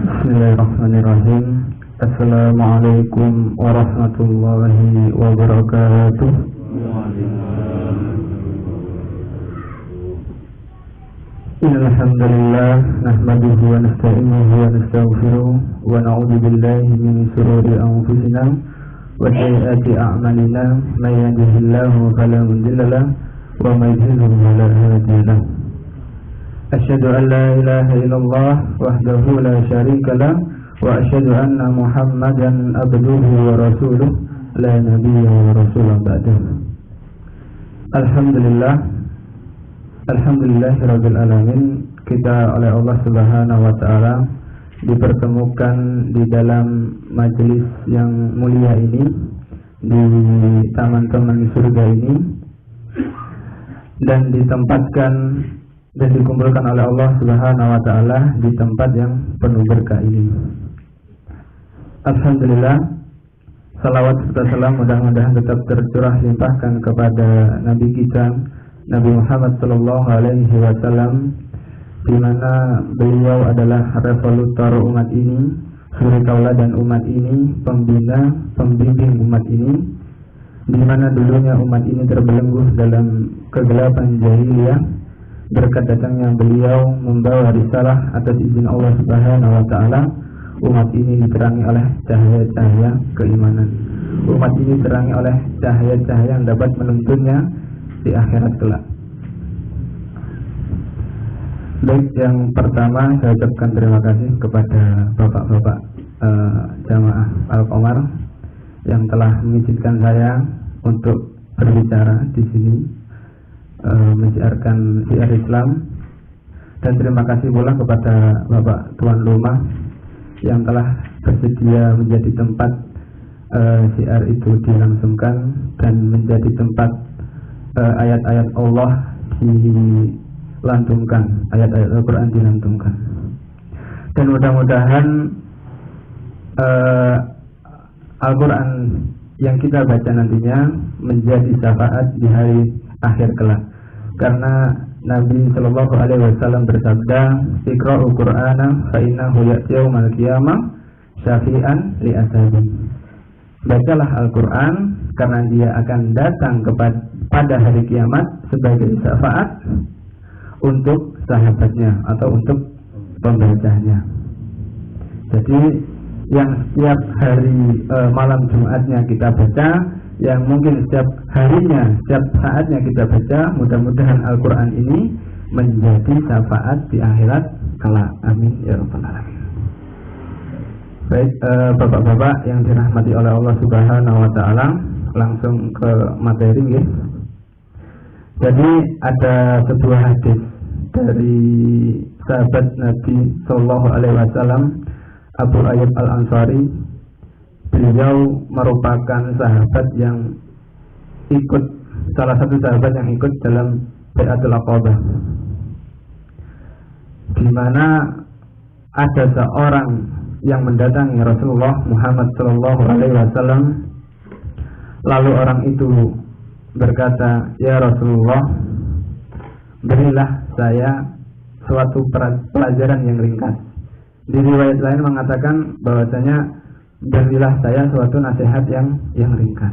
Bismillahirrahmanirrahim. Assalamualaikum warahmatullahi wabarakatuh. Innal hamdalillah nahmaduhu wa nasta'inuhu wa nastaghfiruh wa na'udzu billahi min shururi anfusina wa sayyiati a'malina may yahdihillahu fala mudilla lahu wa may yudlil fala hadiya lahu. Asyhadu an la ilaha illallah wahdahu la syarika lah wa asyhadu anna Muhammadan abduhu wa rasuluh la nabiyya wa rasulah ba'dahu. Alhamdulillahirabbil alamin. Kita oleh Allah Subhanahu wa taala dipertemukan di dalam majelis yang mulia ini, di taman-taman surga ini, dan ditempatkan dan dikumpulkan oleh Allah Subhanahu wa taala di tempat yang penuh berkah ini. Alhamdulillah, salawat serta salam mudah-mudahan tetap tercurah limpahkan kepada Nabi kita Nabi Muhammad sallallahu alaihi wasallam, di mana beliau adalah revolutor umat ini, suri tauladan umat ini, pembina, pembimbing umat ini, di mana dulunya umat ini terbelenggu dalam kegelapan jahiliyah. Berkat datangnya beliau membawa risalah atas izin Allah Subhanahu wa taala, umat ini diterangi oleh cahaya-cahaya keimanan. Umat ini diterangi oleh cahaya-cahaya yang dapat menuntunnya di akhirat kelak. Baik, yang pertama saya ucapkan terima kasih kepada bapak-bapak jamaah Al-Qamar yang telah mengizinkan saya untuk berbicara di sini, mensiarkan syiar Islam, dan terima kasih pula kepada Bapak Tuan Rumah yang telah bersedia menjadi tempat syiar itu dilangsungkan dan menjadi tempat ayat-ayat Allah dilantunkan, ayat-ayat Al-Quran dilantunkan. Dan mudah-mudahan Al-Quran yang kita baca nantinya menjadi syafaat di hari akhir kelak, karena Nabi Shallallahu Alaihi Wasallam bersabda, "Iqra'ul Qur'ana fa innahu ya'ti yaumal qiyamah syafi'an li ashabi." Bacalah Al-Quran karena dia akan datang pada hari kiamat sebagai syafaat untuk sahabatnya atau untuk pembacanya. Jadi yang setiap hari malam Jumatnya kita baca, yang mungkin setiap harinya, setiap saatnya kita baca, mudah-mudahan Al-Quran ini menjadi syafaat di akhirat kelak. Amin ya rabbal alamin. Baik, bapak-bapak yang dirahmati oleh Allah Subhanahu wa taala, langsung ke materi ya. Jadi ada sebuah hadis dari sahabat Nabi Sallallahu Alaihi Wasallam, Abu Ayyub Al-Ansari. Beliau merupakan sahabat yang ikut, salah satu sahabat yang ikut dalam Bai'atul Aqabah, di mana ada seorang yang mendatangi Rasulullah Muhammad Sallallahu Alaihi Wasallam. Lalu orang itu berkata, "Ya Rasulullah, berilah saya suatu pelajaran yang ringkas." Di riwayat lain mengatakan bahwasanya berilah saya suatu nasihat yang ringkas.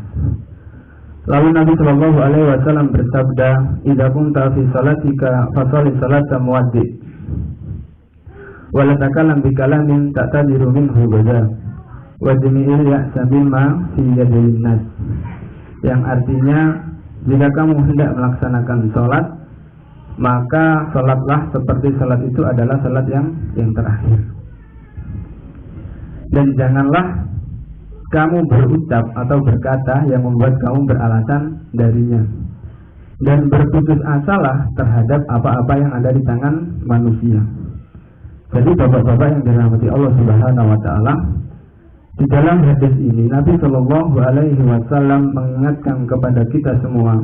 Lalu Nabi Shallallahu Alaihi Wasallam bersabda, "Idza kunta fi salatika fasholli salata muwaddi, wa la takallam bi kalamin ta'tadiru minhu bada, wa jami'il ya'sa bima fi yadil nas." Yang artinya, jika kamu hendak melaksanakan sholat, maka sholatlah seperti sholat itu adalah sholat yang terakhir. Dan janganlah kamu berucap atau berkata yang membuat kamu beralasan darinya. Dan berputus asalah terhadap apa-apa yang ada di tangan manusia. Jadi bapak-bapak yang dirahmati Allah Subhanahu wa taala, di dalam hadis ini Nabi Shallallahu Alaihi Wasallam mengingatkan kepada kita semua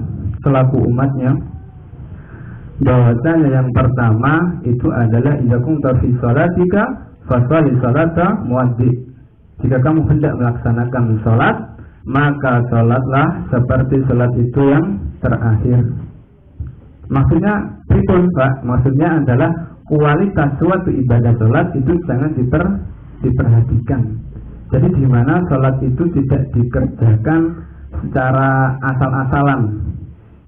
selaku umatnya bahwasanya yang pertama itu adalah idza kunta fi shalatika fasholli salata muwaddi. Jika kamu hendak melaksanakan sholat, maka sholatlah seperti sholat itu yang terakhir. Maksudnya pripun, Pak? Maksudnya adalah kualitas suatu ibadah sholat itu sangat diperhatikan. Jadi di mana sholat itu tidak dikerjakan secara asal-asalan.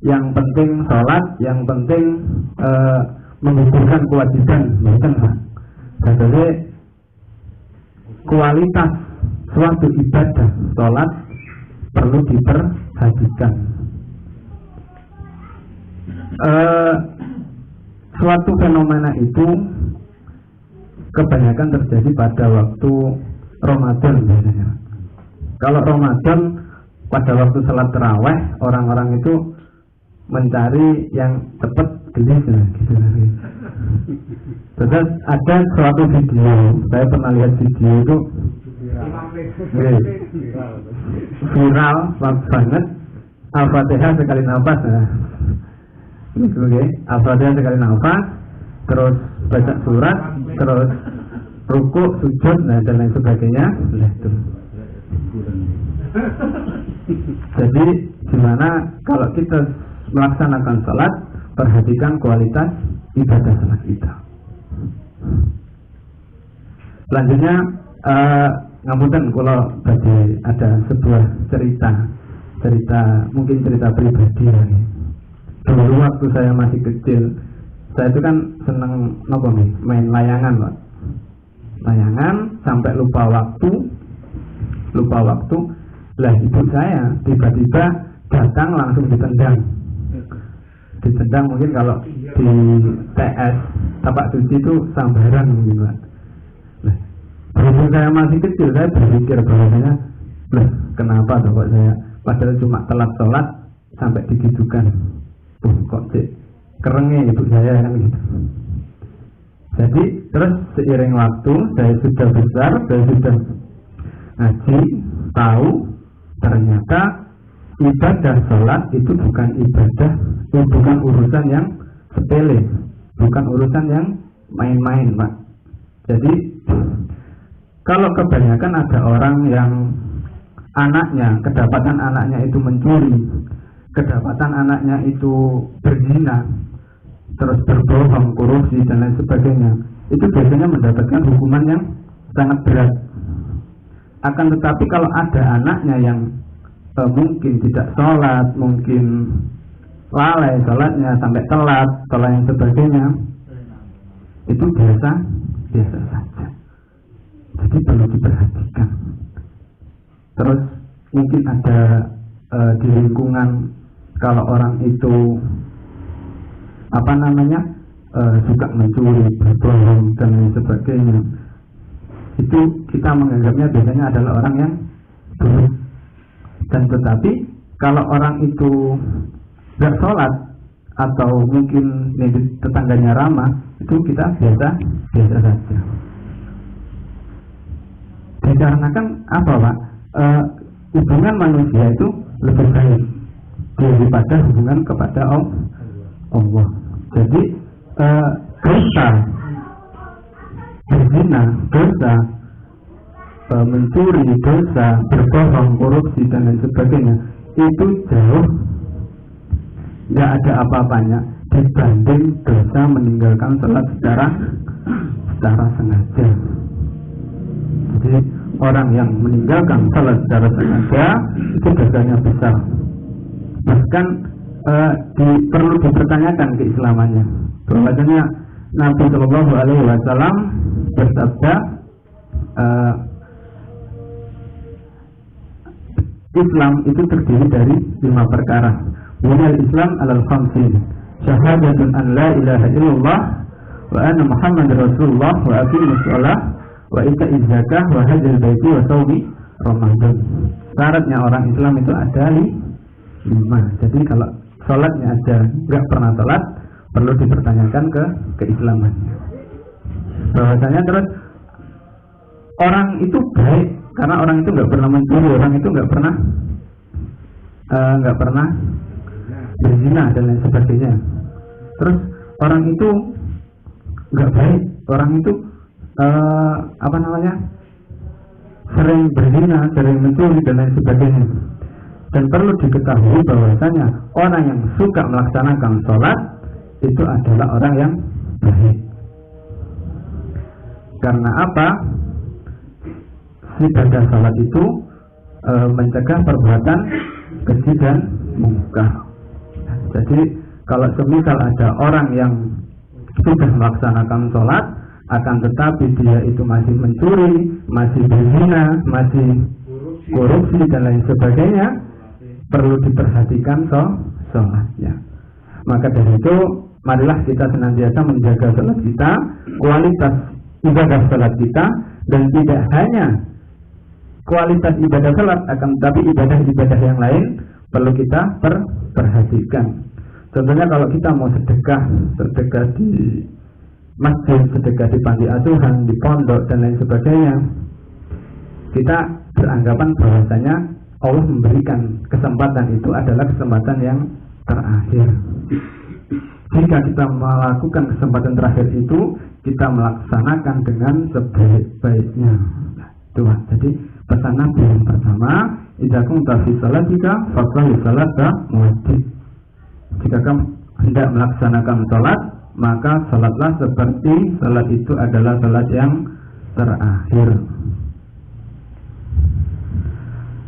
Yang penting sholat, yang penting menggugurkan kewajiban, bukan Pak. Jadi kualitas suatu ibadah sholat perlu diperhatikan. Suatu fenomena itu kebanyakan terjadi pada waktu Ramadan biasanya. Kalau Ramadan pada waktu salat tarawih, orang-orang itu mencari yang cepat gelis gitu. Terus ada suatu video, saya pernah lihat video itu viral banget. Al-Fatihah sekali nafas, Al-Fatihah sekali nafas, terus baca surat, terus ruku, sujud, dan lain sebagainya. Jadi gimana kalau kita melaksanakan salat, perhatikan kualitas ibadah salat kita. Selanjutnya ngapunten kalau tadi ada sebuah cerita mungkin cerita pribadi lagi. Dulu waktu saya masih kecil, saya itu kan seneng main layangan, Pak. Layangan sampai lupa waktu. Lah ibu saya tiba-tiba datang langsung ditendang mungkin kalau di TS tapak suci itu sambaran mungkin Pak. Nah, berhubung saya masih kecil, saya berpikir bahwasanya, kenapa kok saya padahal cuma telat sholat sampai digitukan. Kok kerengnya ibu saya kan gitu. Jadi terus seiring waktu saya sudah besar, saya sudah ngaji, tahu ternyata ibadah sholat itu bukan urusan yang sepele, bukan urusan yang main-main, Pak. Jadi kalau kebanyakan ada orang yang kedapatan anaknya itu mencuri, kedapatan anaknya itu berzina, terus berbohong, korupsi dan lain sebagainya, itu biasanya mendapatkan hukuman yang sangat berat. Akan tetapi kalau ada anaknya yang mungkin tidak sholat, mungkin lalai sholatnya sampai telat, yang sebagainya, itu biasa saja. Jadi perlu diperhatikan. Terus mungkin ada di lingkungan, kalau orang itu suka mencuri, berbohong dan lain sebagainya, itu kita menganggapnya biasanya adalah orang yang buruk. Dan tetapi kalau orang itu gak sholat atau mungkin tetangganya ramah, itu kita biasa saja. Dikarenakan apa, Pak? Hubungan manusia itu lebih baik daripada hubungan kepada Allah. Jadi dosa berzina, dosa mencuri, dosa berbohong, korupsi dan lain sebagainya, itu jauh nggak ada apa-apanya dibanding dosa meninggalkan sholat secara sengaja. Jadi orang yang meninggalkan sholat secara sengaja itu dosanya besar. Bahkan perlu dipertanyakan keislamannya. Bahwasanya Nabi Shallallahu Alaihi Wasallam bersabda, Islam itu terdiri dari 5 perkara. Buniyal Islam alal khamsin, syahadatun an la ilaha illallah wa anna Muhammadar Rasulullah wa aqimus shalah wa ita'iz zakah wa hajjal baiti wa shaumi Ramadan. Syaratnya orang Islam itu ada 5. Jadi kalau sholatnya aja nggak pernah sholat, perlu dipertanyakan keislamannya. Bahwasanya terus orang itu baik karena orang itu nggak pernah mencuri, orang itu nggak pernah berzina dan lain sebagainya. Terus orang itu nggak baik, orang itu sering berzina, sering mencuri dan lain sebagainya. Dan perlu diketahui bahwasanya orang yang suka melaksanakan sholat itu adalah orang yang baik. Karena apa? ibadah salat itu mencegah perbuatan keji dan munkar. Jadi kalau semisal ada orang yang sudah melaksanakan sholat, akan tetapi dia itu masih mencuri, masih berzina, masih korupsi dan lain sebagainya, perlu diperhatikan sholatnya. Maka dari itu, marilah kita senantiasa menjaga sholat kita, kualitas ibadah sholat kita, dan tidak hanya kualitas ibadah sholat, akan tetapi ibadah-ibadah yang lain perlu kita perhatikan. Contohnya kalau kita mau sedekah di masjid, sedekah di panti asuhan, di pondok dan lain sebagainya, kita beranggapan bahwasanya Allah memberikan kesempatan itu adalah kesempatan yang terakhir. Jika kita melakukan kesempatan terakhir itu, kita melaksanakan dengan sebaik-baiknya. Tuhan. Jadi pesan Nabi yang pertama, idza kunta fi salatika faqul salata wajib. Jika kamu hendak melaksanakan salat, maka salatlah seperti salat itu adalah salat yang terakhir.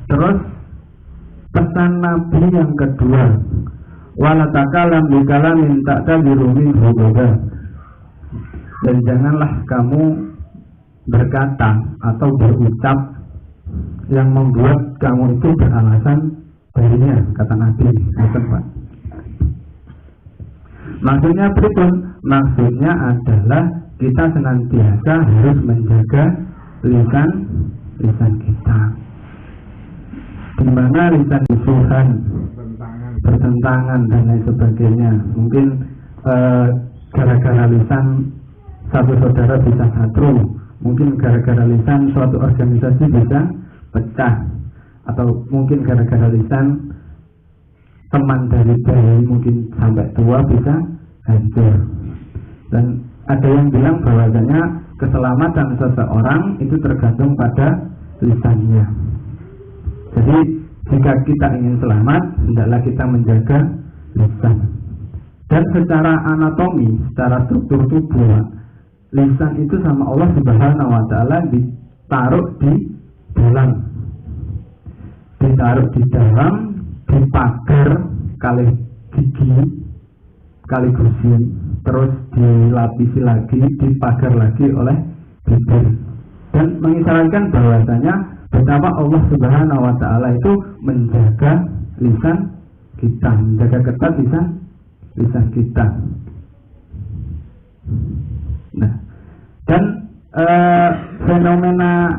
Terus pesan Nabi yang kedua, wala takalam bi kalamin ta'tabiru minhu ghadab. Dan janganlah kamu berkata atau berucap yang membuat kamu itu beralasan darinya, kata Nabi. Maksudnya berikut, maksudnya adalah kita senantiasa harus menjaga lisan kita, di mana lisan musuhan, bertentangan dan lain sebagainya. Mungkin gara-gara lisan satu saudara bisa satu, mungkin gara-gara lisan suatu organisasi bisa pecah, atau mungkin gara-gara lisan teman dari bayi mungkin sampai tua bisa hancur. Dan ada yang bilang bahwasanya keselamatan seseorang itu tergantung pada lisannya. Jadi jika kita ingin selamat, hendaklah kita menjaga lisan. Dan secara anatomi, secara struktur tubuh, lisan itu sama Allah Subhanahu wa taala ditaruh di dalam dipagar kali gigi, kali gusi, terus dilapisi lagi, dipagar lagi oleh bibir, dan mengisyaratkan bahwasanya betapa Allah Subhanahu wa taala itu menjaga lisan kita, menjaga ketat lisan kita. Nah, dan fenomena